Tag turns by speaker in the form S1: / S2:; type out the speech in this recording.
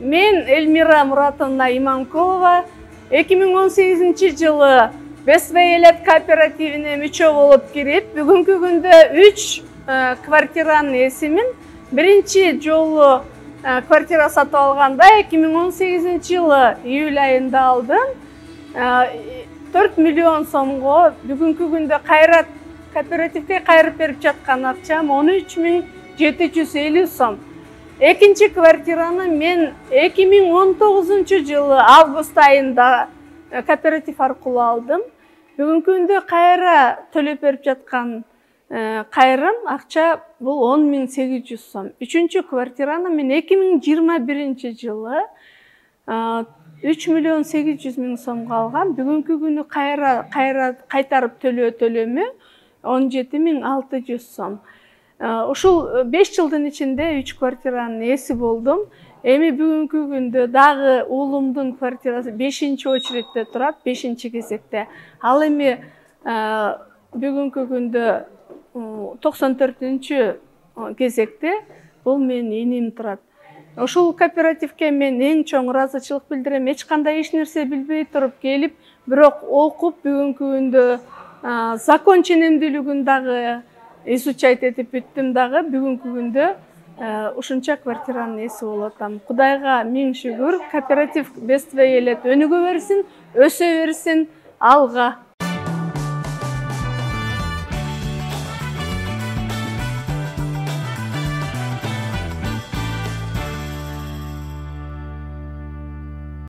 S1: Мен Эльмира Муратовна Иманкулова 2018 жылы Бествей Элет кооперативине мүчө болуп кирип, бүгүнкү күндө 3 квартиранын ээсимин. Биринчи жолу квартира сатып алганда 2018 жылы июль айында алдым. 4 миллион сомго бүгүнкү күндө кайра кооперативге кайрып берип жаткан акчам 13.750 сом. Экинчи квартираны мен 2019 жылы август айында кооператив аркылуу алдым. Бүгүнкү күндө кайра төлөп берип жаткан кайрым акча бул 10.800 сом. Үчүнчү квартираны мен 2021 жылы 3.800.000 сомго алгам. Бүгүнкү күнү кайра кайтарып төлөмү 17.600 сом. Ушул 5 жылдын ичинде 3 квартиранын ээси болдум. Эми бүгүнкү күндө дагы уулумдун квартирасы 5-чи очередте турат, 5-чи кезекте. Ал эми бүгүнкү күндө 94-чү кезекте бул менин иним турат. Ушул кооперативге мен эң чоң ыраазычылык билдирем. Эч кандай эч нерсе билбей туруп келип, бирок окуп бүгүнкү күндө закон ченемдүүлүгүн дагы изучать этип бүттүм дагы. Бүгүнкү күндө ушунча квартиранын ээси болуп атам. Кудайга миң шүгүр. Кооператив Бествей Элет өнүгө берсин, өсө берсин, алга.